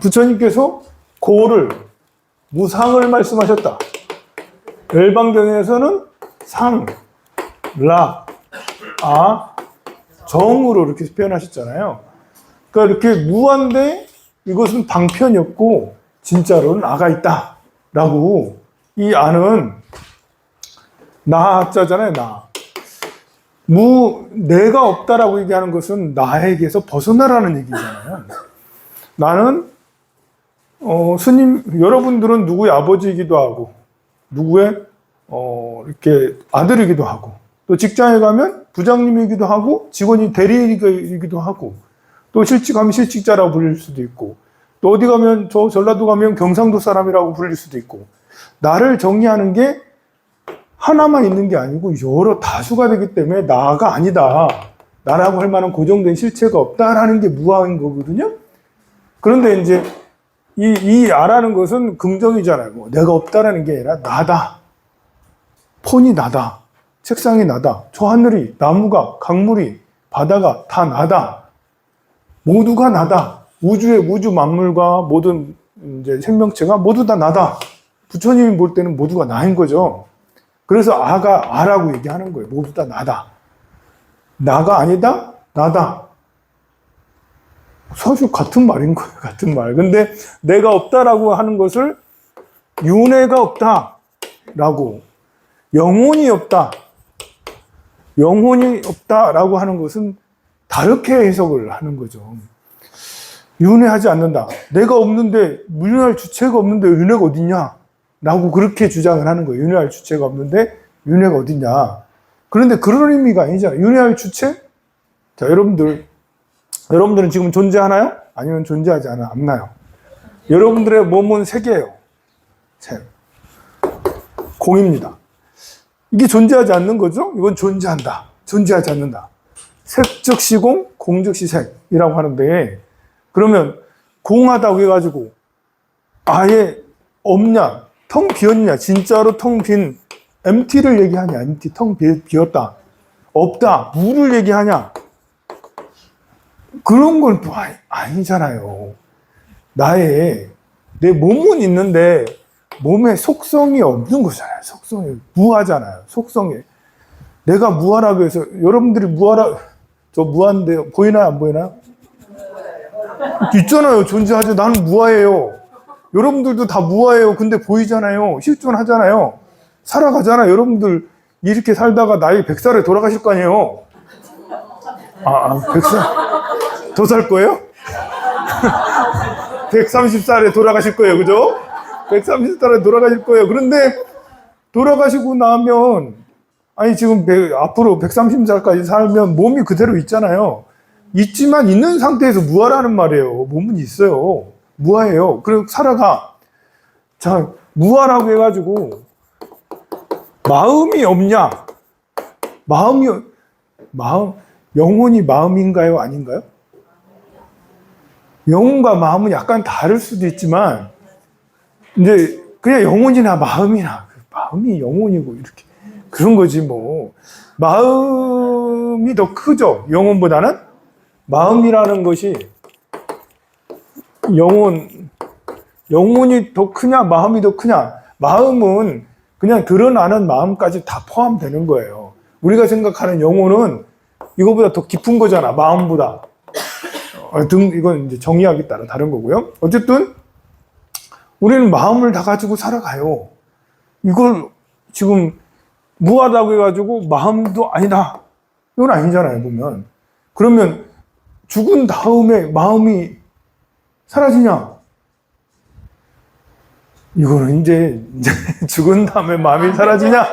부처님께서 고를, 무상을 말씀하셨다. 열반경에서는 상, 락, 정으로 이렇게 표현하셨잖아요. 그러니까 이렇게 무한데 이것은 방편이었고 진짜로는 아가 있다 라고. 이 아는 나자잖아요. 내가 없다라고 얘기하는 것은 나에게서 벗어나라는 얘기잖아요. 나는 스님, 여러분들은 누구의 아버지이기도 하고 누구의 이렇게 아들이기도 하고, 또 직장에 가면 부장님이기도 하고 직원이 대리이기도 하고, 또 실직하면 실직자라고 불릴 수도 있고, 또 어디 가면 전라도 가면 경상도 사람이라고 불릴 수도 있고. 나를 정의하는 게 하나만 있는 게 아니고 여러 다수가 되기 때문에 나가 아니다, 나라고 할 만한 고정된 실체가 없다라는 게 무아인 거거든요. 그런데 이제 이 아라는 것은 긍정이잖아요. 뭐 내가 없다라는 게 아니라 나다, 폰이 나다, 책상이 나다, 저 하늘이, 나무가, 강물이, 바다가 다 나다, 모두가 나다, 우주의 우주 만물과 모든 이제 생명체가 모두 다 나다. 부처님이 볼 때는 모두가 나인 거죠. 그래서 아라고 얘기하는 거예요. 모두 다 나다. 나가 아니다, 나다. 사실 같은 말인 거예요. 같은 말. 근데 내가 없다라고 하는 것을 윤회가 없다라고, 영혼이 없다라고 하는 것은 다르게 해석을 하는 거죠. 윤회하지 않는다. 내가 없는데, 윤회할 주체가 없는데 윤회가 어딨냐? 라고 그렇게 주장을 하는 거예요. 윤회할 주체가 없는데 윤회가 어딨냐. 그런데 그런 의미가 아니잖아요. 윤회할 주체? 자, 여러분들은 지금 존재하나요? 아니면 존재하지 않나요? 여러분들의 몸은 세 개예요. 공입니다. 이게 존재하지 않는 거죠? 이건 존재한다. 존재하지 않는다. 색즉 시공, 공즉 시색이라고 하는데, 그러면 공하다고 해가지고 아예 없냐? 텅 비었냐? 진짜로 텅 빈 empty를 얘기하냐? empty, 텅 비었다. 없다. 무를 얘기하냐? 그런 건 또 아니잖아요. 내 몸은 있는데 몸에 속성이 없는 거잖아요. 속성이 무하잖아요. 속성이. 내가 무하라고 해서, 여러분들이 저 무한데 보이나요? 안 보이나요? 있잖아요. 존재하죠. 나는 무아예요. 여러분들도 다 무아예요. 근데 보이잖아요. 실존하잖아요. 살아가잖아요. 여러분들 이렇게 살다가 나이 100살에 돌아가실 거 아니에요. 100살 더 살 거예요? 130살에 돌아가실 거예요. 그죠? 130살에 돌아가실 거예요. 그런데 돌아가시고 나면, 지금 앞으로 130살까지 살면 몸이 그대로 있잖아요. 있지만 있는 상태에서 무아라는 말이에요. 몸은 있어요. 무아예요. 그리고 살아가. 자, 무아라고 해가지고 마음이 없냐? 영혼이 마음인가요? 아닌가요? 영혼과 마음은 약간 다를 수도 있지만, 이제 그냥 영혼이나 마음이나, 마음이 영혼이고 이렇게 그런 거지 뭐. 마음이 더 크죠, 영혼보다는. 마음이라는 것이 영혼이 더 크냐, 마음이 더 크냐? 마음은 그냥 드러나는 마음까지 다 포함되는 거예요. 우리가 생각하는 영혼은 이거보다 더 깊은 거잖아, 마음보다. 이건 이제 정의하기에 따라 다른 거고요. 어쨌든 우리는 마음을 다 가지고 살아가요. 이걸 지금 무하다고 해가지고 마음도 아니다, 이건 아니잖아요, 보면. 그러면 죽은 다음에 마음이 사라지냐? 이거는 이제 죽은 다음에 마음이 사라지냐?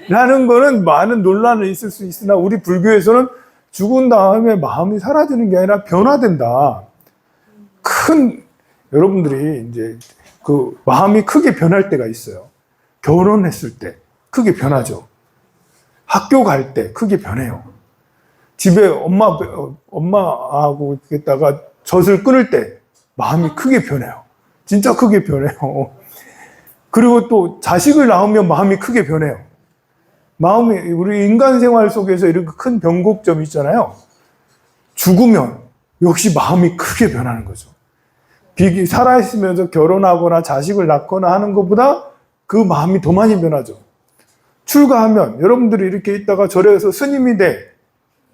라는 거는 많은 논란이 있을 수 있으나, 우리 불교에서는 죽은 다음에 마음이 사라지는 게 아니라 변화된다. 여러분들이 이제 그 마음이 크게 변할 때가 있어요. 결혼했을 때 크게 변하죠. 학교 갈 때 크게 변해요. 집에 엄마하고 있다가 젖을 끊을 때 마음이 크게 변해요. 진짜 크게 변해요. 그리고 또 자식을 낳으면 마음이 크게 변해요. 우리 인간 생활 속에서 이렇게 큰 변곡점이 있잖아요. 죽으면 역시 마음이 크게 변하는 거죠. 살아있으면서 결혼하거나 자식을 낳거나 하는 것보다 그 마음이 더 많이 변하죠. 출가하면 여러분들이 이렇게 있다가 절에서 스님이 돼.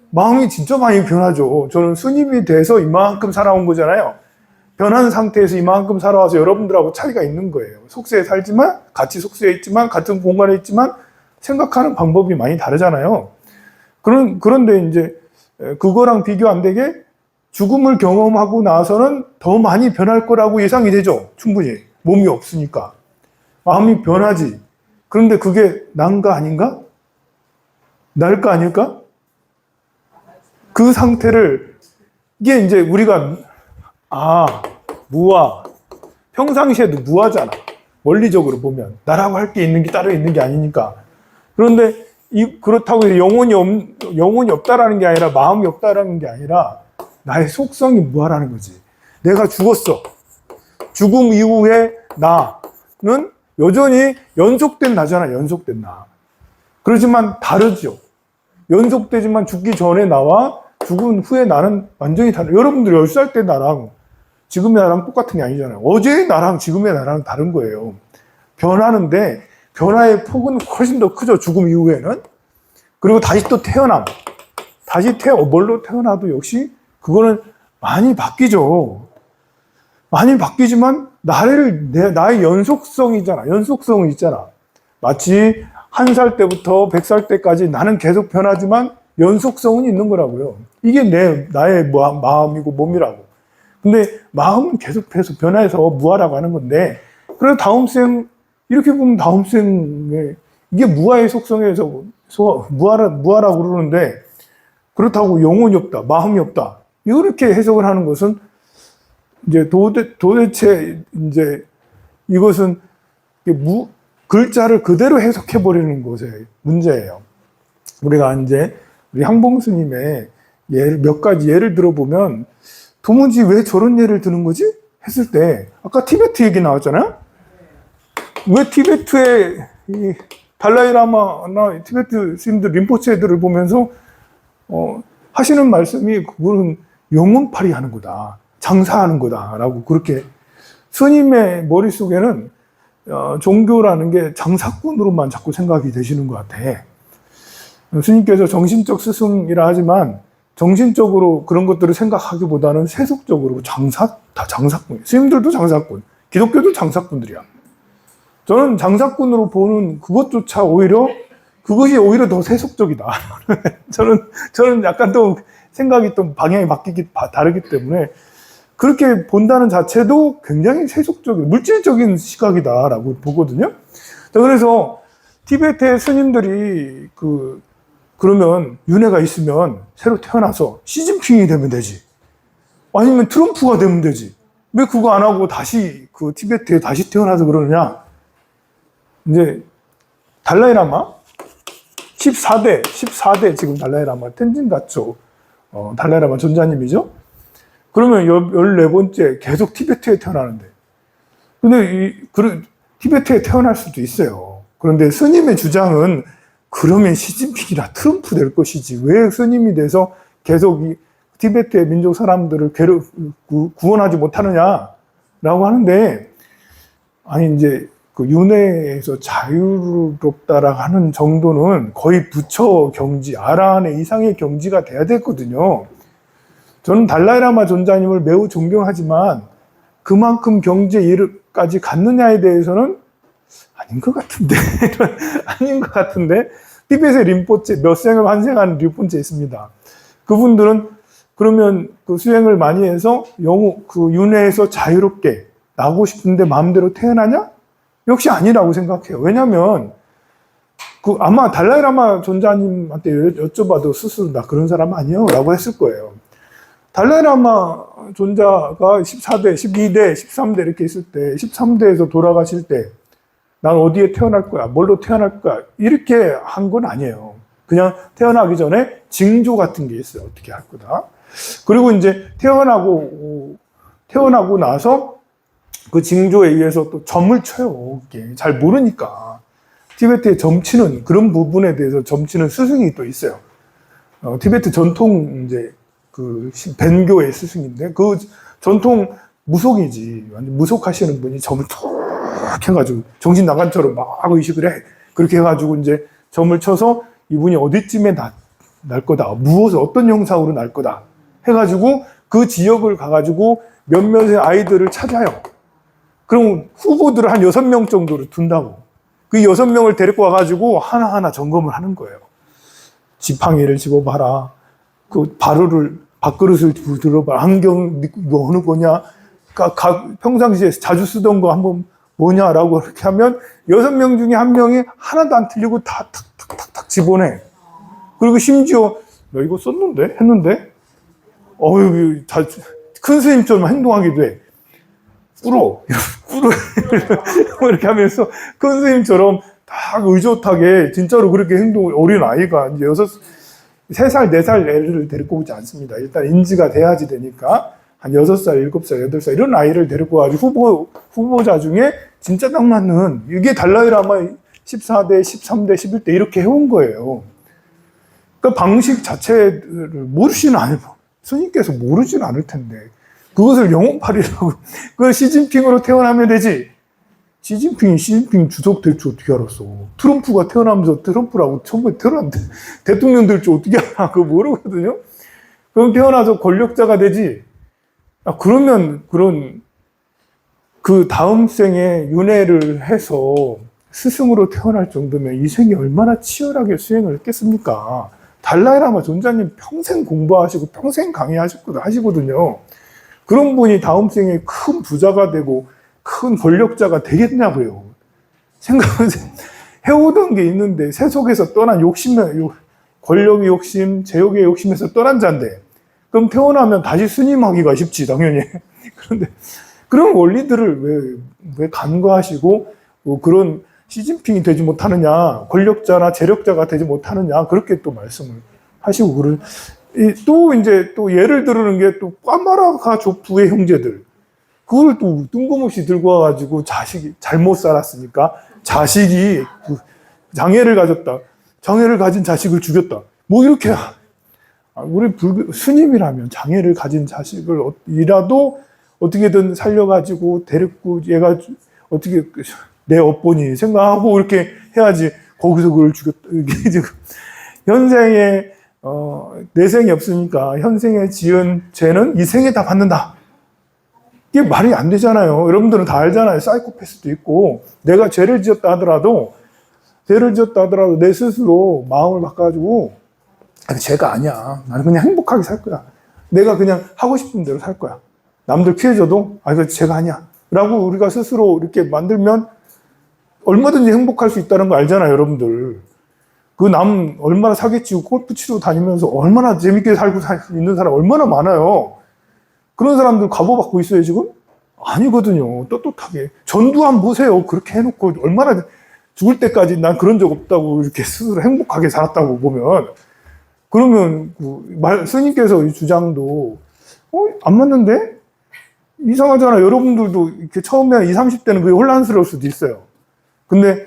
마음이 진짜 많이 변하죠. 저는 스님이 돼서 이만큼 살아온 거잖아요. 변한 상태에서 이만큼 살아와서 여러분들하고 차이가 있는 거예요. 속세에 살지만, 같이 속세에 있지만, 같은 공간에 있지만, 생각하는 방법이 많이 다르잖아요. 그런데 이제, 그거랑 비교 안 되게 죽음을 경험하고 나서는 더 많이 변할 거라고 예상이 되죠. 충분히. 몸이 없으니까. 마음이 변하지. 그런데 그게 난가 아닌가? 날까 아닐까? 그 상태를, 이게 이제 우리가, 무아. 평상시에도 무아잖아. 원리적으로 보면. 나라고 할 게 있는 게 따로 있는 게 아니니까. 그런데, 그렇다고 영혼이 없다라는 게 아니라, 마음이 없다라는 게 아니라, 나의 속성이 무아라는 거지. 내가 죽었어. 죽음 이후에 나는 여전히 연속된 나잖아. 연속된 나. 그렇지만 다르죠. 연속되지만 죽기 전에 나와 죽은 후에 나는 완전히 다르. 여러분들 10살 때 나랑 지금의 나랑 똑같은 게 아니잖아요. 어제의 나랑 지금의 나랑 다른 거예요. 변하는데 변화의 폭은 훨씬 더 크죠. 죽음 이후에는. 그리고 다시 또 태어남. 뭘로 태어나도 역시 그거는 많이 바뀌죠. 많이 바뀌지만 나의 연속성이잖아. 연속성은 있잖아. 마치 1살 때부터 100살 때까지 나는 계속 변하지만 연속성은 있는 거라고요. 이게 나의 마음이고 몸이라고. 근데 마음은 계속해서 변해서 무아라고 하는 건데, 그래서 이렇게 보면 다음 생에, 이게 무아의 속성에서 무아라고 그러는데, 그렇다고 영혼이 없다, 마음이 없다. 이렇게 해석을 하는 것은, 이제 도대체, 이제, 이것은, 글자를 그대로 해석해버리는 것의 문제예요. 우리가 이제, 우리 항봉 스님의 몇 가지 예를 들어보면, 도무지 왜 저런 예를 드는 거지? 했을 때, 아까 티베트 얘기 나왔잖아요? 왜 티베트의 달라이라마나 티베트 스님들, 림포체들을 보면서, 하시는 말씀이 그거는 영혼팔이 하는 거다. 장사하는 거다라고 그렇게 스님의 머릿속에는 종교라는 게 장사꾼으로만 자꾸 생각이 되시는 것 같아. 스님께서 정신적 스승이라 하지만 정신적으로 그런 것들을 생각하기보다는 세속적으로 다 장사꾼. 스님들도 장사꾼, 기독교도 장사꾼들이야. 저는 장사꾼으로 보는 그것이 오히려 더 세속적이다. 저는 약간 또 생각이 또 방향이 다르기 때문에 그렇게 본다는 자체도 굉장히 세속적인, 물질적인 시각이다라고 보거든요. 자, 그래서 티베트의 스님들이 그러면 윤회가 있으면 새로 태어나서 시진핑이 되면 되지. 아니면 트럼프가 되면 되지. 왜 그거 안 하고 다시 티베트에 다시 태어나서 그러느냐. 이제 달라이라마 14대 지금 달라이라마 텐진 가초 달라이라마 존자님이죠. 그러면 14번째 계속 티베트에 태어나는데. 근데 티베트에 태어날 수도 있어요. 그런데 스님의 주장은 그러면 시진핑이나 트럼프 될 것이지. 왜 스님이 돼서 계속 이 티베트의 민족 사람들을 구원하지 못하느냐라고 하는데, 아니, 이제 윤회에서 자유롭다라고 하는 정도는 거의 부처 경지, 아라한의 이상의 경지가 돼야 됐거든요. 저는 달라이라마 존자님을 매우 존경하지만 그만큼 경지에 이르까지 갔느냐에 대해서는 아닌 것 같은데. 아닌 것 같은데. 티벳의 림포체, 몇 생을 환생한 림포체 있습니다. 그분들은 그러면 그 수행을 많이 해서 윤회에서 자유롭게 나고 싶은데 마음대로 태어나냐? 역시 아니라고 생각해요. 왜냐면, 아마 달라이라마 존자님한테 여쭤봐도 스스로 나 그런 사람 아니에요? 라고 했을 거예요. 달라이라마 존자가 14대, 12대, 13대 이렇게 있을 때, 13대에서 돌아가실 때, 난 어디에 태어날 거야? 뭘로 태어날 거야? 이렇게 한 건 아니에요. 그냥 태어나기 전에 징조 같은 게 있어요. 어떻게 할 거다. 그리고 이제 태어나고 나서 그 징조에 의해서 또 점을 쳐요. 이게 잘 모르니까. 티베트에 점치는, 그런 부분에 대해서 점치는 스승이 또 있어요. 티베트 전통 이제 벤교의 스승인데, 그 전통 무속이지. 완전 무속하시는 분이 점을 툭 해가지고, 정신 나간처럼 막 의식을 해. 그렇게 해가지고, 이제 점을 쳐서 이분이 어디쯤에 날 거다. 무엇을, 어떤 형상으로 날 거다. 해가지고, 그 지역을 가가지고 몇몇의 아이들을 찾아요. 그럼 후보들을 한 6명 정도를 둔다고. 그 6명을 데리고 와가지고 하나하나 점검을 하는 거예요. 지팡이를 집어봐라. 그 밥그릇을 들어봐라. 안경 이거 어느 거냐. 평상시에 자주 쓰던 거 한번 뭐냐라고 이렇게 하면 6명 중에 1명이 하나도 안 틀리고 다 탁탁탁탁 집어내. 그리고 심지어 너 이거 썼는데? 했는데? 큰 스님처럼 행동하기도 해. 꿀어. 이렇게 하면서 큰 스님처럼 딱 의젓하게 진짜로 그렇게 어린 아이가 이제 3살, 4살 애를 데리고 오지 않습니다. 일단 인지가 돼야지 되니까 한 6살, 7살, 8살 이런 아이를 데리고 와가지고 후보자 중에 진짜 딱 맞는 이게 달라이라마 14대, 13대, 11대 이렇게 해온 거예요. 그러니까 방식 자체를 모르지는 않을 스님께서 모르지는 않을 텐데 그것을 영혼팔이라고 그걸 시진핑으로 태어나면 되지. 시진핑 주석 될 줄 어떻게 알았어. 트럼프가 태어나면서 트럼프라고 처음에 태어났는데 대통령 될 줄 어떻게 알아. 그거 모르거든요. 그럼 태어나서 권력자가 되지. 그러면 그 다음 생에 윤회를 해서 스승으로 태어날 정도면 이 생이 얼마나 치열하게 수행을 했겠습니까? 달라이라마 존자님 평생 공부하시고 평생 강의하시거든요. 그런 분이 다음 생에 큰 부자가 되고 큰 권력자가 되겠냐고요. 생각하세요. 해오던 게 있는데 세속에서 떠난 권력의 욕심, 제욕의 욕심에서 떠난 자인데 그럼 태어나면 다시 스님하기가 쉽지 당연히. 그런데 그런 원리들을 왜 간과하시고 그런 시진핑이 되지 못하느냐, 권력자나 재력자가 되지 못하느냐 그렇게 또 말씀을 하시고 또 예를 들는 게 또 까마라가 족부의 형제들 그걸 또 뜬금없이 들고 와가지고 자식이 잘못 살았으니까 자식이 장애를 가졌다. 장애를 가진 자식을 죽였다. 뭐 이렇게 우리 스님이라면 장애를 가진 자식을 이라도 어떻게든 살려가지고 데리고 얘가 어떻게 내 업보니 생각하고 이렇게 해야지 거기서 그걸 죽였다. 이게 지금 현생에 내생이 없으니까 현생에 지은 죄는 이 생에 다 받는다. 이게 말이 안 되잖아요. 여러분들은 다 알잖아요. 사이코패스도 있고 내가 죄를 지었다 하더라도 내 스스로 마음을 바꿔가지고 죄가 아니야. 나는 그냥 행복하게 살 거야. 내가 그냥 하고 싶은 대로 살 거야. 남들 피해줘도 이거 죄가 아니야. 라고 우리가 스스로 이렇게 만들면 얼마든지 행복할 수 있다는 거 알잖아요, 여러분들. 그 남 얼마나 사기치고 골프 치러 다니면서 얼마나 재밌게 살고 있는 사람 얼마나 많아요. 그런 사람들 가보받고 있어요, 지금? 아니거든요. 떳떳하게. 전두 한번 보세요. 그렇게 해놓고 얼마나 죽을 때까지 난 그런 적 없다고 이렇게 스스로 행복하게 살았다고 보면 그러면 스님께서 이 주장도 안 맞는데? 이상하잖아. 여러분들도 이렇게 처음에 20, 30대는 그게 혼란스러울 수도 있어요. 근데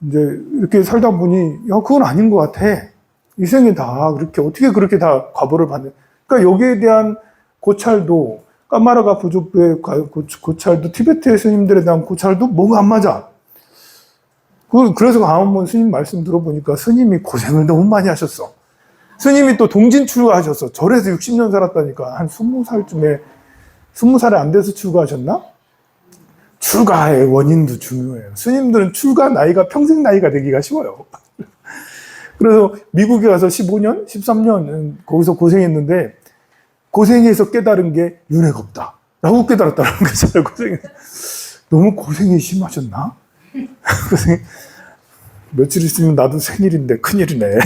이제 이렇게 살다 보니 그건 아닌 것 같아. 이 생에 다 어떻게 그렇게 다 과보를 받는. 그러니까 여기에 대한 고찰도 까마라가 부족부의 고찰도 티베트 스님들에 대한 고찰도 뭐가 안 맞아. 그래서 한번 스님 말씀 들어보니까 스님이 고생을 너무 많이 하셨어. 스님이 또 동진 출가하셨어. 절에서 60년 살았다니까. 한 20살쯤에 20살이 안 돼서 출가하셨나? 출가의 원인도 중요해요. 스님들은 출가 나이가 평생 나이가 되기가 쉬워요. 그래서 미국에 가서 15년, 13년 거기서 고생했는데 고생해서 깨달은 게 윤회가 없다. 라고 깨달았다는 거잖아요. 너무 고생이 심하셨나? 며칠 있으면 나도 생일인데 큰일이네.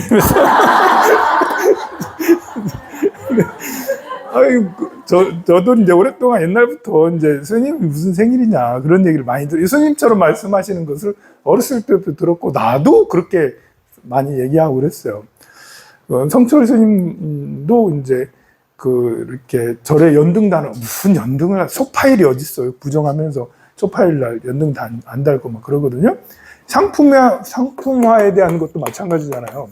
저도 이제 오랫동안 옛날부터 이제 스님이 무슨 생일이냐 그런 얘기를 많이 들어요. 스님처럼 말씀하시는 것을 어렸을 때부터 들었고 나도 그렇게 많이 얘기하고 그랬어요. 성철 스님도 이제 이렇게 절에 연등단 무슨 연등을 소파일이 어딨어요. 부정하면서 소파일 날 연등 안 달고 막 그러거든요. 상품화에 대한 것도 마찬가지잖아요.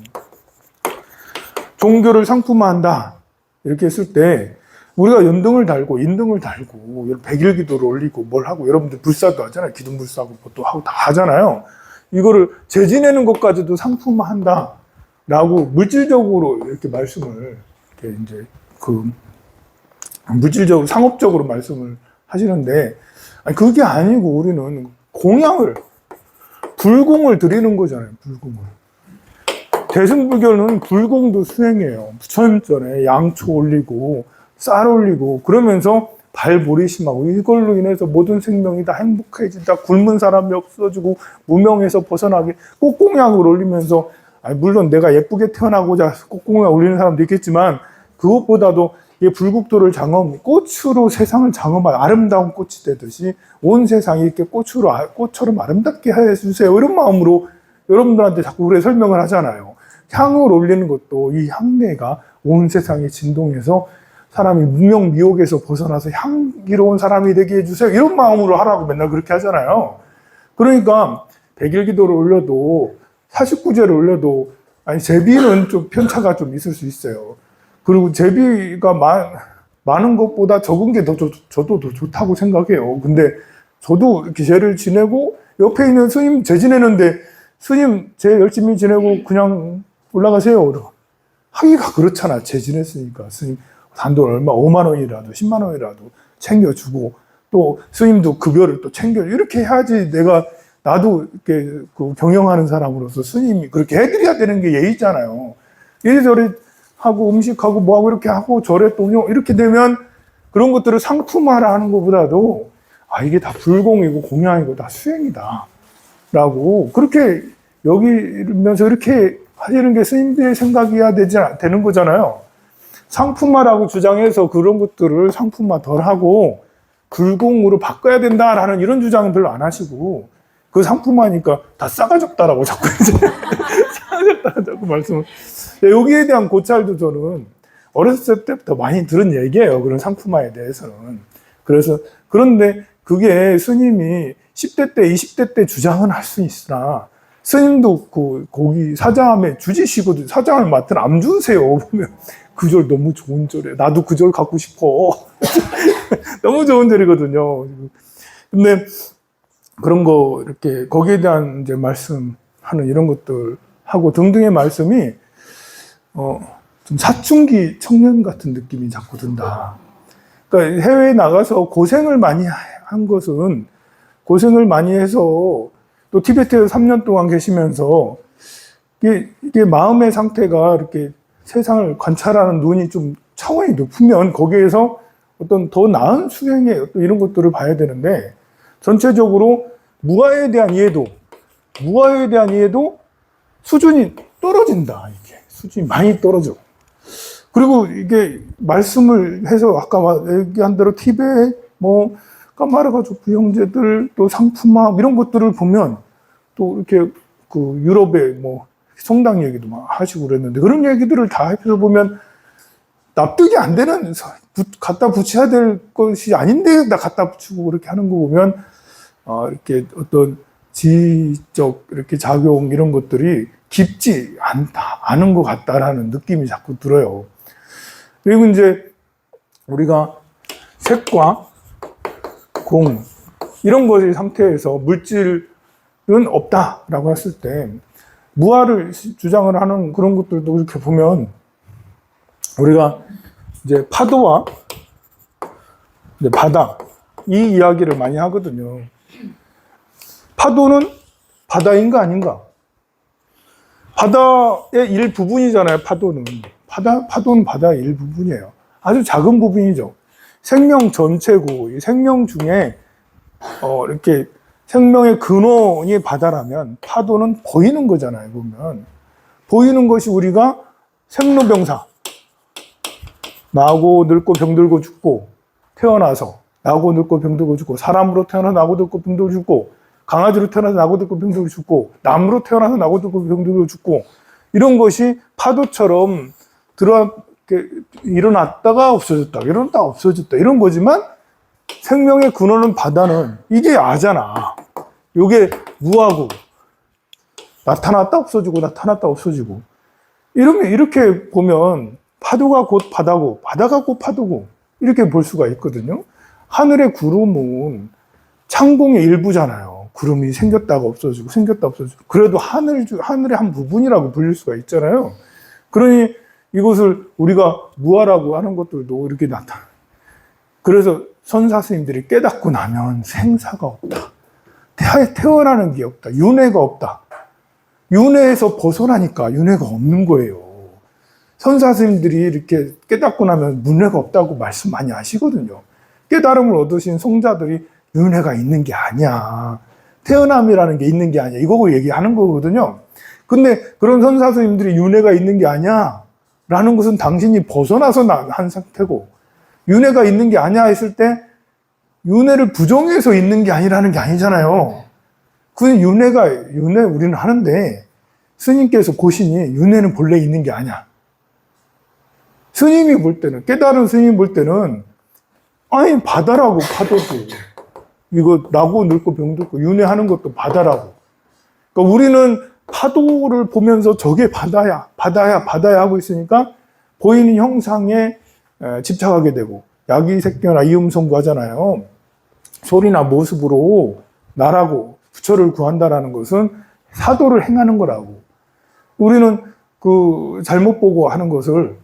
종교를 상품화한다. 이렇게 했을 때 우리가 연등을 달고 인등을 달고 백일기도를 올리고 뭘 하고 여러분들 불사도 하잖아요. 기둥불사하고 또 하고 다 하잖아요. 이거를 재지내는 것까지도 상품화한다 라고 물질적으로 이렇게 말씀을 이렇게 이제 그 물질적으로 상업적으로 말씀을 하시는데, 아니 그게 아니고 우리는 공양을 불공을 드리는 거잖아요. 불공을. 대승불교는 불공도 수행해요. 부처님 전에 양초 올리고 쌀 올리고 그러면서 발보리심하고 이걸로 인해서 모든 생명이 다 행복해진다. 굶은 사람이 없어지고 무명에서 벗어나게 꽃공양을 올리면서, 아니 물론 내가 예쁘게 태어나고자 꽃공양 올리는 사람도 있겠지만 그것보다도 이 불국도를 꽃으로 세상을 장엄한 아름다운 꽃이 되듯이 온 세상이 이렇게 꽃처럼 아름답게 해주세요. 이런 마음으로 여러분들한테 자꾸 그래 설명을 하잖아요. 향을 올리는 것도 이 향내가 온 세상에 진동해서 사람이 무명 미혹에서 벗어나서 향기로운 사람이 되게 해주세요. 이런 마음으로 하라고 맨날 그렇게 하잖아요. 그러니까 백일기도를 올려도 49제를 올려도 아니 제비는 좀 편차가 좀 있을 수 있어요. 그리고 제비가 많은 것보다 적은 게 저도 더 좋다고 생각해요. 근데 저도 이렇게 제를 지내고 옆에 있는 스님 제 지내는데 스님 제 열심히 지내고 그냥 올라가세요. 하기가 그렇잖아. 제 지냈으니까 스님 단돈 얼마 5만 원이라도 10만 원이라도 챙겨주고 또 스님도 급여를 또 챙겨 이렇게 해야지 나도 이렇게 그 경영하는 사람으로서 스님이 그렇게 해드려야 되는 게 예의잖아요. 이래저래 하고 음식하고 뭐하고 이렇게 하고 절에 또 이렇게 되면 그런 것들을 상품화라 하는 것보다도 이게 다 불공이고 공양이고 다 수행이다 라고 그렇게 여기면서 이렇게 하시는 게 스님들의 생각이어야 되는 거잖아요. 상품화라고 주장해서 그런 것들을 상품화 덜 하고 불공으로 바꿔야 된다라는 이런 주장은 별로 안 하시고 그 상품화니까 다 싸가졌다라고 자꾸 이제 싸가졌다라고 자꾸 말씀을. 여기에 대한 고찰도 저는 어렸을 때부터 많이 들은 얘기예요. 그런 상품화에 대해서는. 그래서 그런데 그게 스님이 10대 때, 20대 때 주장은 할 수 있으나 스님도 거기 사장함에 주지시거든. 사장을 맡은 암주세요. 보면 그 절 너무 좋은 절이에요. 나도 그 절 갖고 싶어. 너무 좋은 절이거든요. 근데 그런 거 이렇게 거기에 대한 이제 말씀하는 이런 것들 하고 등등의 말씀이 좀 사춘기 청년 같은 느낌이 자꾸 든다. 그러니까 해외에 나가서 고생을 많이 한 것은 고생을 많이 해서 또 티베트에서 3년 동안 계시면서 이게 마음의 상태가 이렇게 세상을 관찰하는 눈이 좀 차원이 높으면 거기에서 어떤 더 나은 수행의 어떤 이런 것들을 봐야 되는데 전체적으로 무아에 대한 이해도 수준이 떨어진다. 이게 수준이 많이 떨어져. 그리고 이게 말씀을 해서 아까 얘기한 대로 티베트 까마르가족 형제들 또 상품화 이런 것들을 보면 또 이렇게 그 유럽의 성당 얘기도 막 하시고 그랬는데 그런 얘기들을 다 해서 보면 납득이 안 되는 갖다 붙여야 될 것이 아닌데 나 갖다 붙이고 그렇게 하는 거 보면 이렇게 어떤 지적 이렇게 작용 이런 것들이 깊지 않은 것 같다라는 느낌이 자꾸 들어요. 그리고 이제 우리가 색과 공 이런 것의 상태에서 물질은 없다라고 했을 때 무아를 주장을 하는 그런 것들도 이렇게 보면 우리가 이제 파도와 이제 바다 이 이야기를 많이 하거든요. 파도는 바다인가 아닌가? 바다의 일부분이잖아요. 파도는 바다의 일부분이에요. 아주 작은 부분이죠. 생명 전체고 이 생명 중에 이렇게 생명의 근원이 바다라면 파도는 보이는 거잖아요. 보면 보이는 것이 우리가 생로병사 나고 늙고 병들고 죽고 태어나서 나고 늙고 병들고 죽고 사람으로 태어나서 나고 늙고 병들고 죽고 강아지로 태어나서 나고 늙고 병들고 죽고 나무로 태어나서 나고 늙고 병들고 죽고 이런 것이 파도처럼 일어났다가 없어졌다 일어났다가 없어졌다 이런 거지만 생명의 근원은 바다는 이게 아잖아. 이게 무하고 나타났다 없어지고 나타났다 없어지고 이렇게 보면 파도가 곧 바다고 바다가 곧 파도고 이렇게 볼 수가 있거든요. 하늘의 구름은 창공의 일부잖아요. 구름이 생겼다가 없어지고 생겼다 없어지고. 그래도 하늘의 한 부분이라고 불릴 수가 있잖아요. 그러니 이것을 우리가 무아라고 하는 것들도 이렇게 나타나. 그래서 선사 스님들이 깨닫고 나면 생사가 없다. 태어나는 게 없다. 윤회가 없다. 윤회에서 벗어나니까 윤회가 없는 거예요. 선사 스님들이 이렇게 깨닫고 나면 문회가 없다고 말씀 많이 하시거든요. 깨달음을 얻으신 성자들이 윤회가 있는 게 아니야. 태어남이라는 게 있는 게 아니야. 이거 얘기하는 거거든요. 근데 그런 선사 스님들이 윤회가 있는 게 아니야. 라는 것은 당신이 벗어나서 한 상태고, 윤회가 있는 게 아니야 했을 때, 윤회를 부정해서 있는 게 아니라는 게 아니잖아요. 그 윤회 우리는 하는데, 스님께서 보시니 윤회는 본래 있는 게 아니야. 스님이 볼 때는, 깨달은 스님이 볼 때는, 아니, 바다라고, 파도도. 이거 나고 늙고 병들고 윤회하는 것도 바다라고. 그러니까 우리는 파도를 보면서 저게 바다야 하고 있으니까 보이는 형상에 집착하게 되고, 야기색견아 이음성구 하잖아요. 소리나 모습으로 나라고 부처를 구한다라는 것은 사도를 행하는 거라고. 우리는 그 잘못 보고 하는 것을,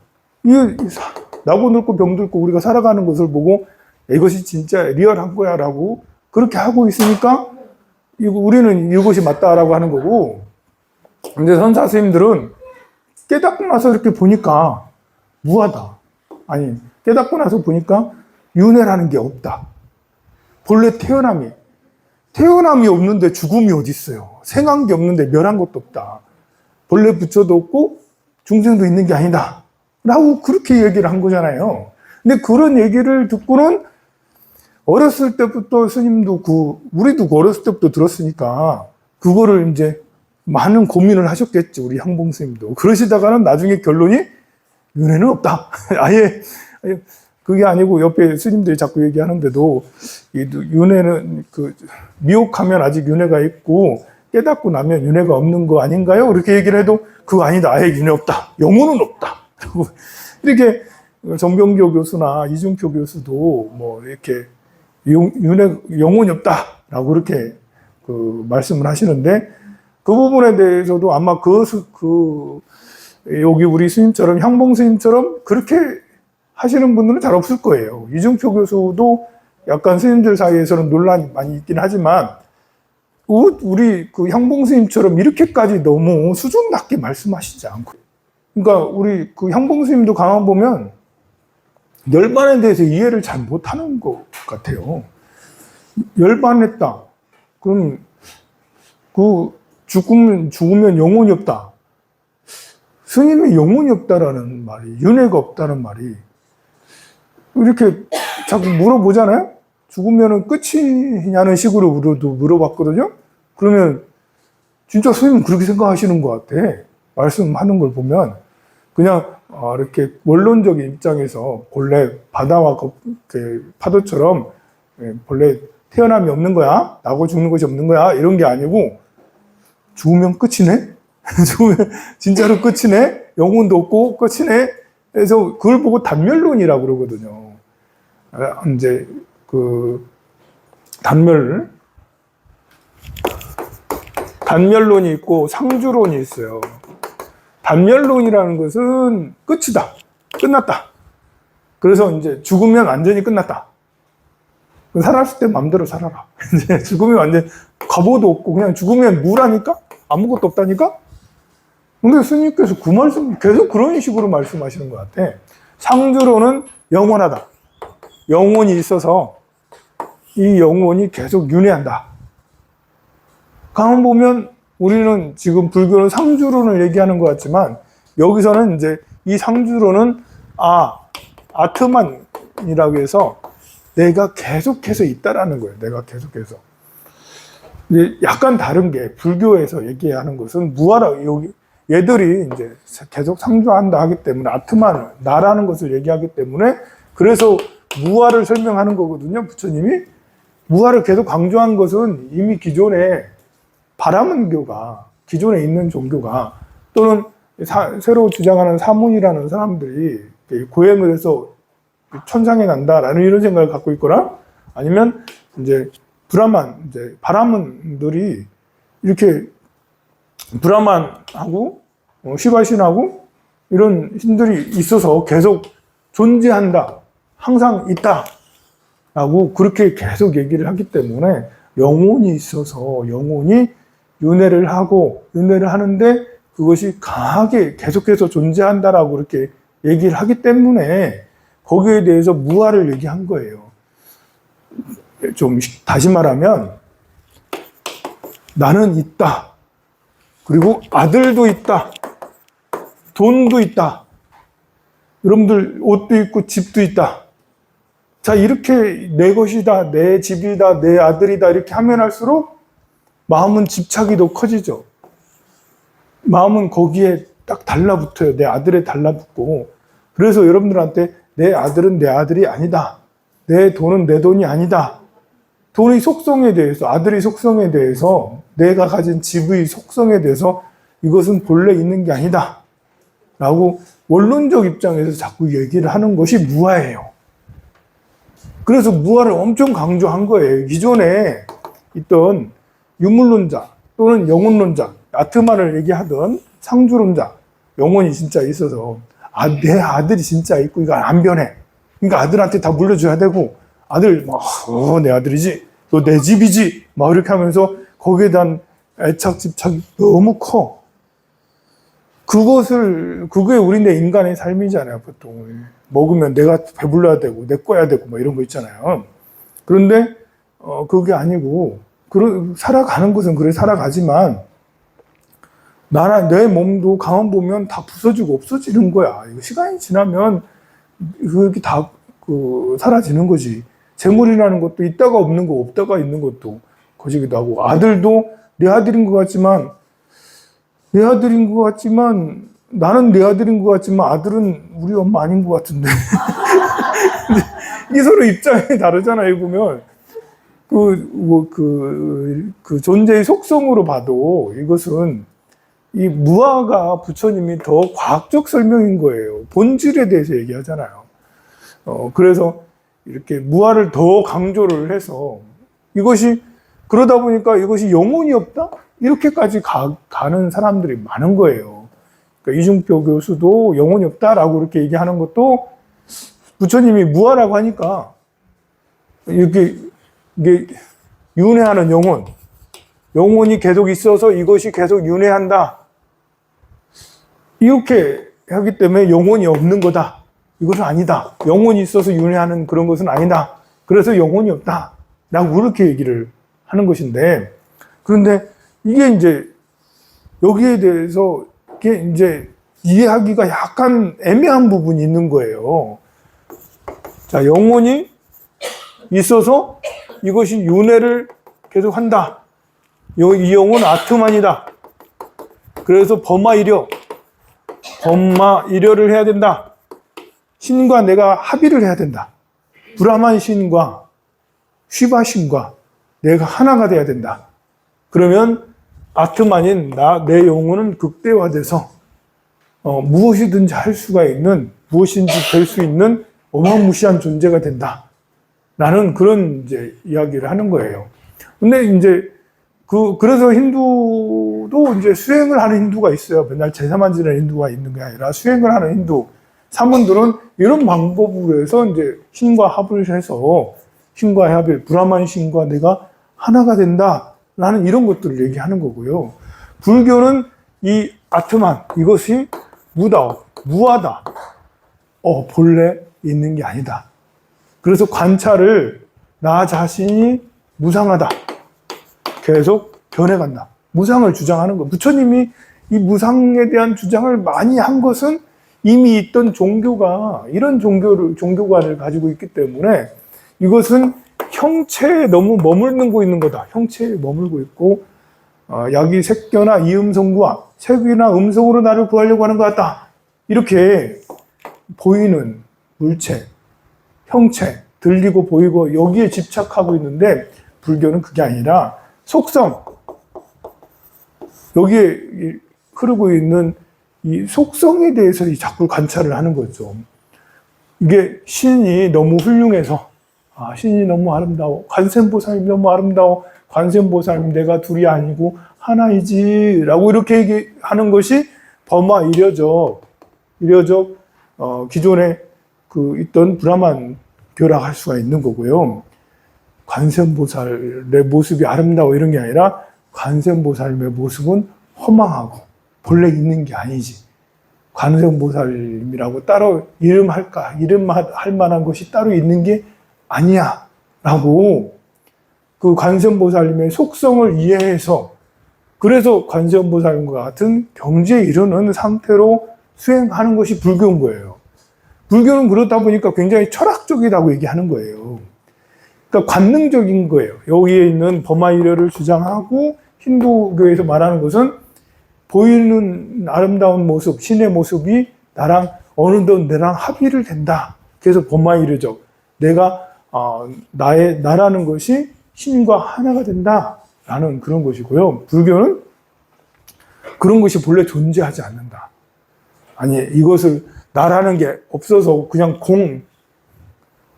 나고 늙고 병들고 우리가 살아가는 것을 보고 이것이 진짜 리얼한 거야 라고 그렇게 하고 있으니까 우리는 이것이 맞다라고 하는 거고, 근데 선사 스님들은 깨닫고 나서 이렇게 보니까 무하다. 아니, 깨닫고 나서 보니까 윤회라는 게 없다. 본래 태어남이 없는데 죽음이 어디 있어요. 생한 게 없는데 멸한 것도 없다. 본래 부처도 없고 중생도 있는 게 아니다. 라고 그렇게 얘기를 한 거잖아요. 근데 그런 얘기를 듣고는 어렸을 때부터 스님도 우리도 어렸을 때부터 들었으니까 그거를 이제 많은 고민을 하셨겠지, 우리 향봉 스님도. 그러시다가는 나중에 결론이 윤회는 없다. 아예 그게 아니고 옆에 스님들이 자꾸 얘기하는데도 윤회는 미혹하면 아직 윤회가 있고 깨닫고 나면 윤회가 없는 거 아닌가요? 그렇게 얘기를 해도 그거 아니다. 아예 윤회 없다. 영혼은 없다. 이렇게 정병교 교수나 이중표 교수도 뭐 이렇게 영혼이 없다라고 그렇게 말씀을 하시는데, 그 부분에 대해서도 아마 여기 우리 스님처럼, 향봉 스님처럼 그렇게 하시는 분들은 잘 없을 거예요. 이중표 교수도 약간 스님들 사이에서는 논란이 많이 있긴 하지만, 우리 향봉 스님처럼 이렇게까지 너무 수준 낮게 말씀하시지 않고. 그러니까 우리 향봉 스님도 가만 보면 열반에 대해서 이해를 잘 못하는 것 같아요. 열반했다. 그럼 죽으면 영혼이 없다. 스님이 영혼이 없다라는 말이, 윤회가 없다는 말이 이렇게 자꾸 물어보잖아요. 죽으면 끝이냐는 식으로 물어봤거든요. 그러면 진짜 스님은 그렇게 생각하시는 것 같아. 말씀하는 걸 보면 그냥 이렇게 원론적인 입장에서 본래 바다와 파도처럼 본래 태어남이 없는 거야, 나고 죽는 것이 없는 거야, 이런 게 아니고 죽으면 끝이네? 죽으면 진짜로 끝이네? 영혼도 없고 끝이네? 그래서 그걸 보고 단멸론이라고 그러거든요. 이제 단멸론이 있고 상주론이 있어요. 단멸론이라는 것은 끝이다. 끝났다. 그래서 이제 죽으면 완전히 끝났다. 살았을 때 마음대로 살아라. 이제 죽으면 완전 갑오도 없고 그냥 죽으면 무라니까? 아무것도 없다니까? 근데 스님께서 그 말씀 계속 그런 식으로 말씀하시는 것 같아. 상주로는 영원하다. 영혼이 있어서 이 영혼이 계속 윤회한다. 가만 보면 우리는 지금 불교는 상주론을 얘기하는 것 같지만, 여기서는 이제 이 상주론은 아트만이라고 해서 내가 계속해서 있다라는 거예요. 내가 계속해서. 약간 다른 게, 불교에서 얘기하는 것은 무아라, 얘들이 이제 계속 상주한다 하기 때문에, 아트만, 나라는 것을 얘기하기 때문에, 그래서 무아를 설명하는 거거든요, 부처님이. 무아를 계속 강조한 것은 이미 기존에 바라문교가, 기존에 있는 종교가, 또는 새로 주장하는 사문이라는 사람들이 고행을 해서 천상에 간다라는 이런 생각을 갖고 있거나 아니면 이제 이제 바라문들이 이렇게 브라만하고 시바신하고 이런 신들이 있어서 계속 존재한다, 항상 있다 라고 그렇게 계속 얘기를 하기 때문에 영혼이 있어서 영혼이 윤회를 하는데 그것이 강하게 계속해서 존재한다라고 그렇게 얘기를 하기 때문에 거기에 대해서 무아를 얘기한 거예요. 좀 다시 말하면 나는 있다. 그리고 아들도 있다. 돈도 있다. 여러분들 옷도 있고 집도 있다. 자, 이렇게 내 것이다, 내 집이다, 내 아들이다 이렇게 하면 할수록 마음은 집착이 더 커지죠. 마음은 거기에 딱 달라붙어요. 내 아들에 달라붙고. 그래서 여러분들한테 내 아들은 내 아들이 아니다. 내 돈은 내 돈이 아니다. 돈의 속성에 대해서, 아들의 속성에 대해서, 내가 가진 집의 속성에 대해서 이것은 본래 있는 게 아니다. 라고 원론적 입장에서 자꾸 얘기를 하는 것이 무아예요. 그래서 무아를 엄청 강조한 거예요. 기존에 있던 유물론자 또는 영혼론자, 아트만을 얘기하던 상주론자, 영혼이 진짜 있어서 내 아들이 진짜 있고 이거 안 변해. 그러니까 아들한테 다 물려줘야 되고 아들 내 아들이지, 또 내 집이지 막 이렇게 하면서 거기에 대한 애착 집착이 너무 커. 그게 우리네 인간의 삶이잖아요. 보통 먹으면 내가 배불러야 되고 내 거야 되고 뭐 이런 거 있잖아요. 그런데 그게 아니고 살아가는 것은 그래 살아가지만 내 몸도 가만 보면 다 부서지고 없어지는 거야. 이거 시간이 지나면 그렇게 다 사라지는 거지. 재물이라는 것도 있다가 없는 거, 없다가 있는 것도 거지기도 하고, 아들도 내 아들인 것 같지만 나는 내 아들인 것 같지만 아들은 우리 엄마 아닌 것 같은데. 이게 서로 입장이 다르잖아요. 보면 그 존재의 속성으로 봐도 이것은 이 무아가 부처님이 더 과학적 설명인 거예요. 본질에 대해서 얘기하잖아요. 그래서 이렇게 무아를 더 강조를 해서 그러다 보니까 이것이 영혼이 없다? 이렇게까지 가는 사람들이 많은 거예요. 그러니까 이중표 교수도 영혼이 없다라고 이렇게 얘기하는 것도 부처님이 무아라고 하니까 이게 윤회하는 영혼이 계속 있어서 이것이 계속 윤회한다. 이렇게 하기 때문에 영혼이 없는 거다. 이것은 아니다. 영혼이 있어서 윤회하는 그런 것은 아니다. 그래서 영혼이 없다. 라고 그렇게 얘기를 하는 것인데, 그런데 이게 이제 여기에 대해서 이게 이제 이해하기가 약간 애매한 부분이 있는 거예요. 자, 영혼이 있어서 이것이 윤회를 계속 한다. 이 영혼은 아트만이다. 그래서 범마일여를 해야 된다. 신과 내가 합의를 해야 된다. 브라만 신과 쉬바 신과 내가 하나가 돼야 된다. 그러면 아트만인 내 영혼은 극대화돼서 무엇이든지 할 수가 있는, 무엇인지 될 수 있는 어마무시한 존재가 된다. 라는 그런 이제 이야기를 하는 거예요. 근데 이제 그래서 힌두도 이제 수행을 하는 힌두가 있어요. 맨날 제사만 지내는 힌두가 있는 게 아니라 수행을 하는 힌두 사문들은 이런 방법으로 해서 이제 신과 합을 해서 신과 합을 브라만 신과 내가 하나가 된다라는 이런 것들을 얘기하는 거고요. 불교는 이 아트만 이것이 무아다. 본래 있는 게 아니다. 그래서 관찰을 나 자신이 무상하다. 계속 변해간다. 무상을 주장하는 거. 부처님이 이 무상에 대한 주장을 많이 한 것은 이미 있던 종교가 이런 종교관을 가지고 있기 때문에 이것은 형체에 너무 머물고 있는 거다. 형체에 머물고 있고 약이 색견화 이음성구와 색이나 음성으로 나를 구하려고 하는 것 같다. 이렇게 보이는 물체, 형체, 들리고 보이고 여기에 집착하고 있는데 불교는 그게 아니라 속성, 여기에 흐르고 있는 이 속성에 대해서 자꾸 관찰을 하는 거죠. 이게 신이 너무 훌륭해서, 신이 너무 아름다워. 관세음보살이 너무 아름다워. 관세음보살님 내가 둘이 아니고 하나이지. 라고 이렇게 얘기하는 것이 범화 이려적, 기존에 있던 브라만 교락할 수가 있는 거고요. 관세음보살의 모습이 아름다워 이런 게 아니라 관세음보살님의 모습은 허망하고 본래 있는 게 아니지. 관세음보살님이라고 따로 이름할 만한 것이 따로 있는 게 아니야. 라고 그 관세음보살님의 속성을 이해해서 그래서 관세음보살님과 같은 경지에 이르는 상태로 수행하는 것이 불교인 거예요. 불교는 그렇다 보니까 굉장히 철학적이라고 얘기하는 거예요. 그러니까 관능적인 거예요. 여기에 있는 범아이려를 주장하고 힌두교에서 말하는 것은 보이는 아름다운 모습, 신의 모습이 어느덧 나랑 합의를 된다. 그래서 범아이려적 나라는 것이 신과 하나가 된다라는 그런 것이고요. 불교는 그런 것이 본래 존재하지 않는다. 아니, 이것을 나라는 게 없어서 그냥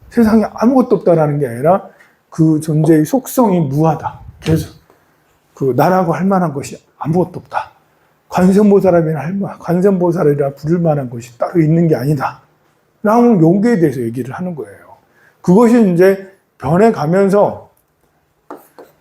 세상에 아무것도 없다라는 게 아니라 그 존재의 속성이 무하다. 그래서 나라고 할 만한 것이 아무것도 없다. 관세음보살이라 부를 만한 것이 따로 있는 게 아니다. 라는 용기에 대해서 얘기를 하는 거예요. 그것이 이제 변해가면서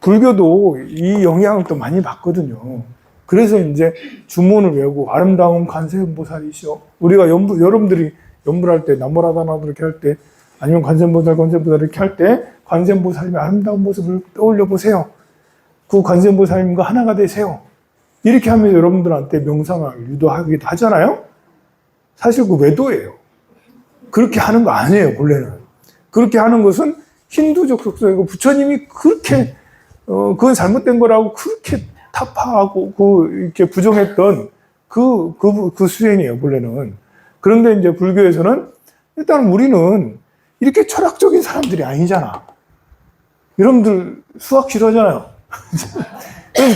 불교도 이 영향을 또 많이 받거든요. 그래서 이제 주문을 외우고 아름다운 관세음보살이시오. 우리가 여러분들이 연불할 때, 나무라다나도 이렇게 할 때, 아니면 관세음보살 이렇게 할 때, 관세음보살님의 아름다운 모습을 떠올려 보세요. 그 관세음보살님과 하나가 되세요. 이렇게 하면 여러분들한테 명상을 유도하기도 하잖아요? 사실 그 외도예요. 그렇게 하는 거 아니에요, 본래는. 그렇게 하는 것은 힌두적 속성이고, 부처님이 그렇게, 그건 잘못된 거라고 그렇게 타파하고, 이렇게 부정했던 그 수행이에요, 본래는. 그런데 이제 불교에서는 일단 우리는 이렇게 철학적인 사람들이 아니잖아. 여러분들 수학 싫어하잖아요.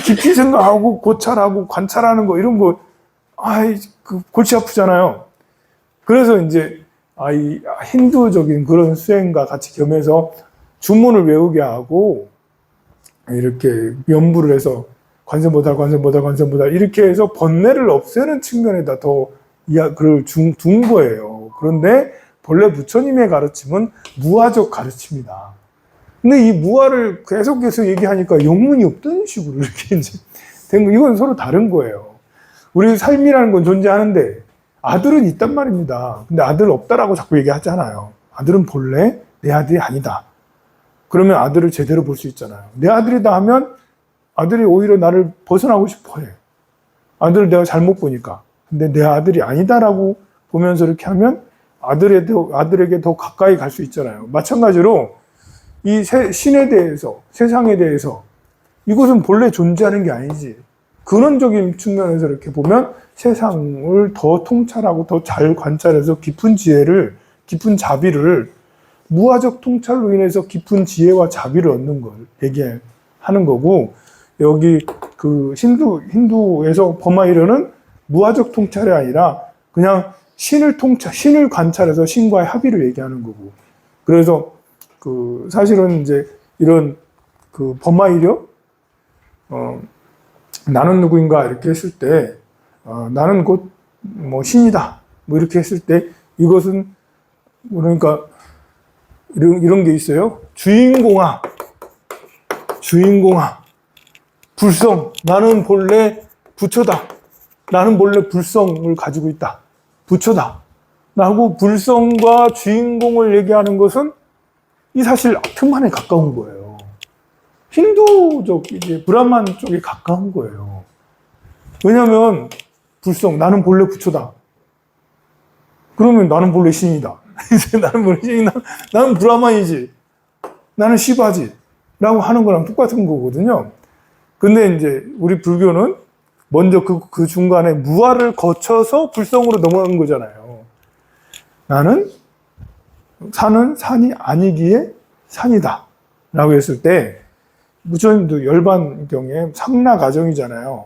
깊이 생각하고 고찰하고 관찰하는 거 이런 거 골치 아프잖아요. 그래서 이제 이 힌두적인 그런 수행과 같이 겸해서 주문을 외우게 하고 이렇게 연부를 해서 관세음보살 이렇게 해서 번뇌를 없애는 측면에다 더 그걸 둔 거예요. 그런데 본래 부처님의 가르침은 무아적 가르침이다. 근데 이 무아를 계속해서 얘기하니까 영문이 없던 식으로 이렇게 이제 된 거, 이건 서로 다른 거예요. 우리 삶이라는 건 존재하는데 아들은 있단 말입니다. 근데 아들 없다라고 자꾸 얘기하잖아요. 아들은 본래 내 아들이 아니다. 그러면 아들을 제대로 볼 수 있잖아요. 내 아들이다 하면 아들이 오히려 나를 벗어나고 싶어 해. 아들을 내가 잘못 보니까. 근데 내 아들이 아니다라고 보면서 이렇게 하면 아들에게 더 가까이 갈 수 있잖아요. 마찬가지로 이 신에 대해서, 세상에 대해서 이것은 본래 존재하는 게 아니지. 근원적인 측면에서 이렇게 보면 세상을 더 통찰하고 더 잘 관찰해서 깊은 자비를 무아적 통찰로 인해서 깊은 지혜와 자비를 얻는 걸 얘기하는 거고, 여기 그 힌두에서 범아이려는 무아적 통찰이 아니라 그냥 신을 관찰해서 신과의 합의를 얘기하는 거고. 그래서 사실은 이제 이런 범아이려, 나는 누구인가 이렇게 했을 때, 나는 곧 신이다. 이렇게 했을 때, 이것은, 그러니까, 이런 게 있어요. 주인공아, 불성, 나는 본래 부처다. 나는 본래 불성을 가지고 있다. 부처다. 라고 불성과 주인공을 얘기하는 것은 이 사실 아트만에 가까운 거예요. 힌두적, 이제 브라만 쪽에 가까운 거예요. 왜냐면, 불성, 나는 본래 부처다. 그러면 나는 본래 신이다. 이제 나는 본래 신이다. 나는 브라만이지. 나는 시바지. 라고 하는 거랑 똑같은 거거든요. 근데 이제 우리 불교는 먼저 그 중간에 무아를 거쳐서 불성으로 넘어간 거잖아요. 나는 산이 아니기에 산이다. 라고 했을 때, 부처님도 열반경에 상라가정이잖아요.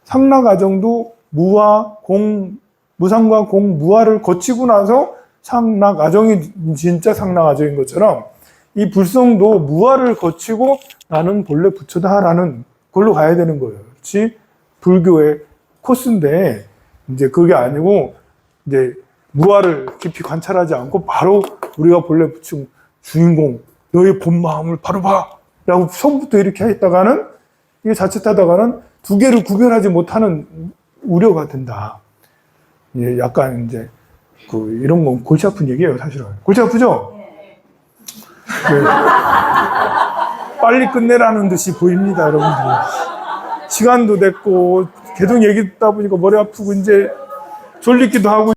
상라가정도 무와 공, 무상과 공, 무화를 거치고 나서 상락 아정이 진짜 상락 아정인 것처럼 이 불성도 무화를 거치고 나는 본래 부처다라는 걸로 가야 되는 거예요. 그렇지? 불교의 코스인데 이제 그게 아니고 이제 무화를 깊이 관찰하지 않고 바로 우리가 본래 부처 주인공 너의 본 마음을 바로 봐! 라고 처음부터 이렇게 했다가는 이게 자칫하다가는 두 개를 구별하지 못하는 우려가 된다. 예, 약간 이제 이런 건 골치 아픈 얘기예요, 사실은. 골치 아프죠? 네. 빨리 끝내라는 듯이 보입니다, 여러분들. 시간도 됐고 계속 얘기 듣다 보니까 머리 아프고 이제 졸리기도 하고